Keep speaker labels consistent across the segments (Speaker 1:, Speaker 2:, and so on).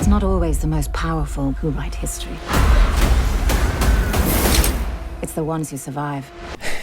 Speaker 1: It's not always the most powerful who write history. It's the ones who survive.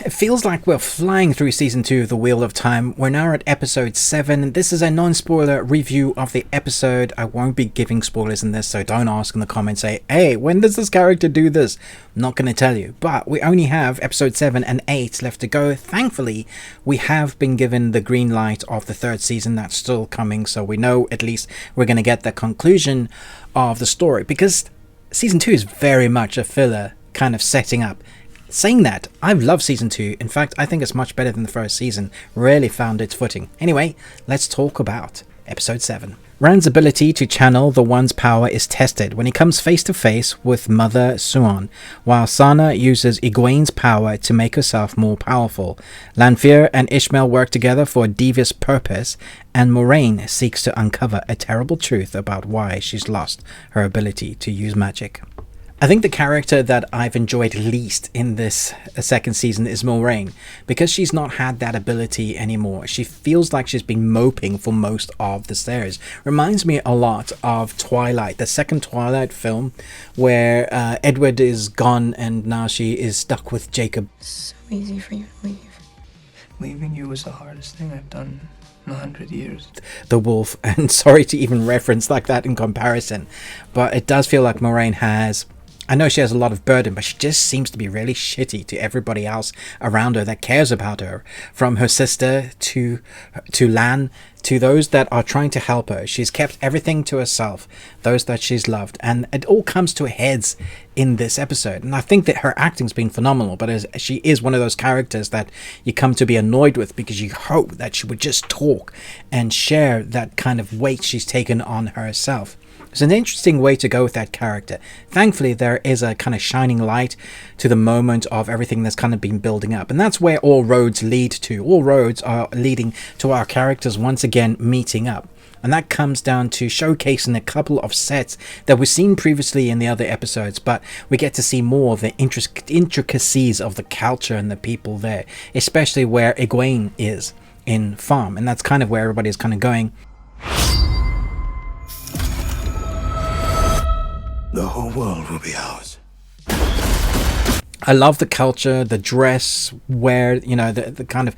Speaker 2: It feels like we're flying through season 2 of The Wheel of Time. We're now at episode 7. This is a non-spoiler review of the episode. I won't be giving spoilers in this, so don't ask in the comments, say, hey, when does this character do this? I'm not going to tell you. But we only have episode 7 and 8 left to go. Thankfully, we have been given the green light of the 3rd season. That's still coming, so we know at least we're going to get the conclusion of the story. Because season 2 is very much a filler kind of setting up. Saying that, I've loved season 2. In fact, I think it's much better than the first season. Really found its footing. Anyway, let's talk about episode 7. Rand's ability to channel the One's power is tested when he comes face to face with Mother Suan, while Sana uses Egwene's power to make herself more powerful. Lanfear and Ishmael work together for a devious purpose, and Moiraine seeks to uncover a terrible truth about why she's lost her ability to use magic. I think the character that I've enjoyed least in this second season is Moiraine, because she's not had that ability anymore. She feels like she's been moping for most of the series. Reminds me a lot of Twilight, the second Twilight film, where Edward is gone and now she is stuck with Jacob.
Speaker 3: It's so easy for you to leave.
Speaker 4: Leaving you was the hardest thing I've done in 100 years.
Speaker 2: The wolf, and sorry to even reference like that in comparison, but it does feel like Moiraine has... I know she has a lot of burden, but she just seems to be really shitty to everybody else around her that cares about her. From her sister to Lan, to those that are trying to help her. She's kept everything to herself, those that she's loved. And it all comes to heads in this episode. And I think that her acting's been phenomenal, but she is one of those characters that you come to be annoyed with because you hope that she would just talk and share that kind of weight she's taken on herself. It's an interesting way to go with that character. Thankfully, there is a kind of shining light to the moment of everything that's kind of been building up. And that's where all roads lead to. All roads are leading to our characters once again meeting up. And that comes down to showcasing a couple of sets that we've seen previously in the other episodes, but we get to see more of the intricacies of the culture and the people there, especially where Egwene is in Farm. And that's kind of where everybody's kind of going.
Speaker 5: The whole world will be ours.
Speaker 2: I love the culture, the dress, where, you know, the kind of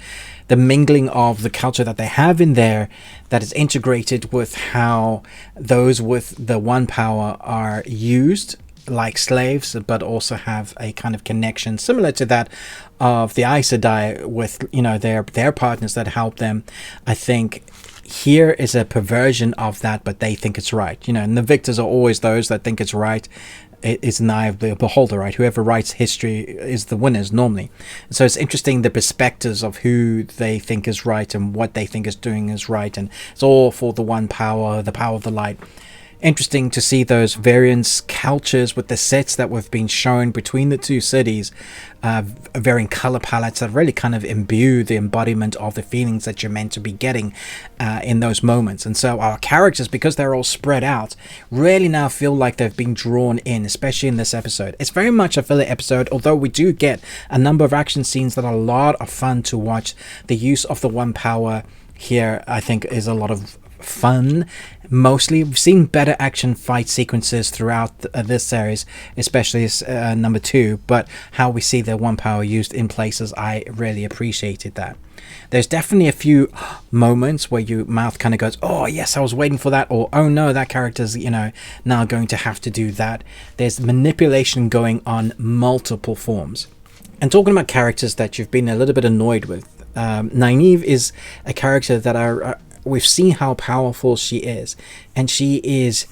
Speaker 2: the mingling of the culture that they have in there that is integrated with how those with the One power are used like slaves, but also have a kind of connection similar to that of the Aes Sedai with, you know, their partners that help them. I think here is a perversion of that, but they think it's right, you know, and the victors are always those that think it's right. It is an eye of the beholder, right? Whoever writes history is the winners normally. So it's interesting the perspectives of who they think is right and what they think is doing is right, and it's all for the One power, the power of the light. Interesting to see those various cultures with the sets that we've been shown between the two cities, varying color palettes that really kind of imbue the embodiment of the feelings that you're meant to be getting in those moments. And so our characters, because they're all spread out, really now feel like they've been drawn in, especially in this episode. It's very much a filler episode, although we do get a number of action scenes that are a lot of fun to watch. The use of the One power here, I think, is a lot of fun. Mostly we've seen better action fight sequences throughout this series, especially number 2, but how we see the One power used in places, I really appreciated that. There's definitely a few moments where your mouth kind of goes, oh yes, I was waiting for that, or oh no, that character's, you know, now going to have to do that. There's manipulation going on multiple forms. And talking about characters that you've been a little bit annoyed with, Nynaeve is a character that we've seen how powerful she is, and she is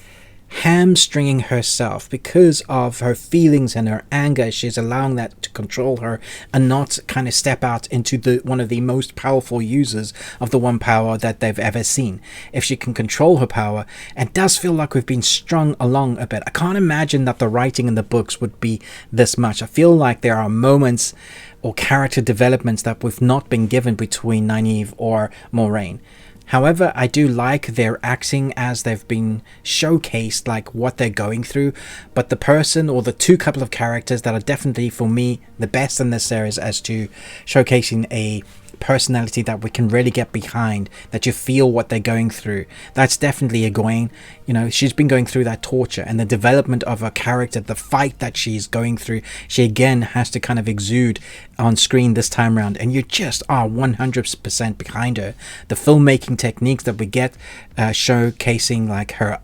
Speaker 2: hamstringing herself because of her feelings and her anger. She's allowing that to control her and not kind of step out into one of the most powerful users of the One power that they've ever seen. If she can control her power, it does feel like we've been strung along a bit. I can't imagine that the writing in the books would be this much. I feel like there are moments or character developments that we've not been given between Nynaeve or Moiraine. However, I do like their acting as they've been showcased, like what they're going through. But the person or the two couple of characters that are definitely for me the best in this series as to showcasing a personality that we can really get behind, that you feel what they're going through. That's definitely Egwene. You know, she's been going through that torture, and the development of her character, the fight that she's going through, she again has to kind of exude on screen this time around, and you just are 100% behind her. The filmmaking techniques that we get showcasing like her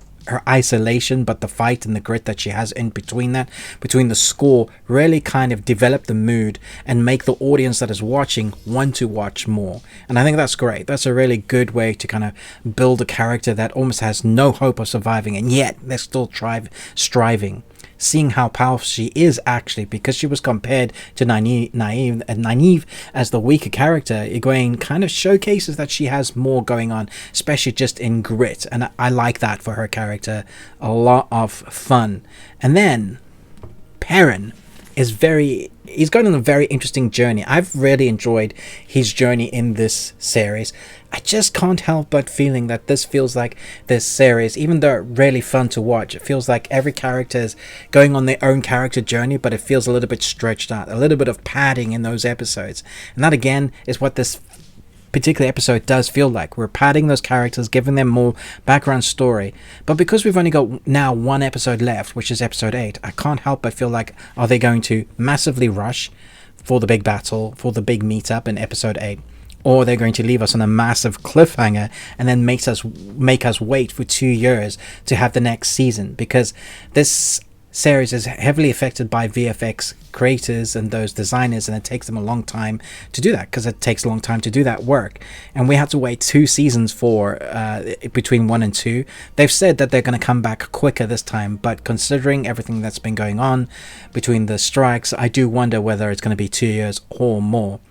Speaker 2: isolation, but the fight and the grit that she has in between that, between the score, really kind of develop the mood and make the audience that is watching want to watch more. And I think that's great. That's a really good way to kind of build a character that almost has no hope of surviving, and yet they're still striving. Seeing how powerful she is, actually, because she was compared to Nynaeve as the weaker character, Egwene kind of showcases that she has more going on, especially just in grit, and I like that for her character. A lot of fun. And then Perrin is he's going on a very interesting journey. I've really enjoyed his journey in this series. I just can't help but feeling that this feels like this series, even though it's really fun to watch, it feels like every character is going on their own character journey, but it feels a little bit stretched out, a little bit of padding in those episodes. And that again is what this particular episode does feel like. We're padding those characters, giving them more background story, but because we've only got now one episode left, which is episode 8, I can't help but feel like, are they going to massively rush for the big battle, for the big meetup in episode 8, or they're going to leave us on a massive cliffhanger and then make us wait for 2 years to have the next season? Because this series is heavily affected by VFX creators and those designers, and it takes them a long time to do that, because it takes a long time to do that work, and we had to wait 2 seasons for between 1 and 2. They've said that they're going to come back quicker this time, but considering everything that's been going on between the strikes, I do wonder whether it's going to be 2 years or more.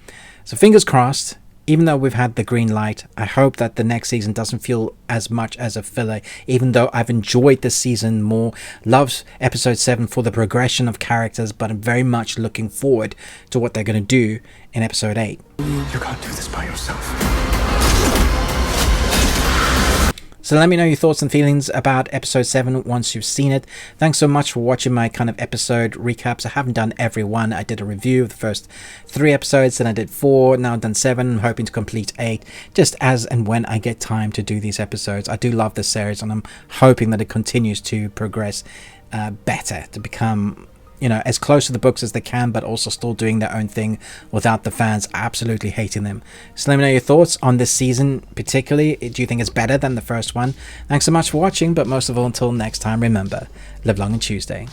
Speaker 2: So fingers crossed. Even though we've had the green light, I hope that the next season doesn't feel as much as a filler, even though I've enjoyed this season more. Loved episode 7 for the progression of characters, but I'm very much looking forward to what they're going to do in episode 8.
Speaker 5: You can't do this by yourself.
Speaker 2: So let me know your thoughts and feelings about episode 7 once you've seen it. Thanks so much for watching my kind of episode recaps. I haven't done every one. I did a review of the first 3 episodes, then I did 4, now I've done 7. I'm hoping to complete 8, just as and when I get time to do these episodes. I do love this series, and I'm hoping that it continues to progress better, to become, you know, as close to the books as they can, but also still doing their own thing without the fans absolutely hating them. So let me know your thoughts on this season particularly. Do you think it's better than the first one? Thanks so much for watching, but most of all, until next time, remember, live long and Tuesday.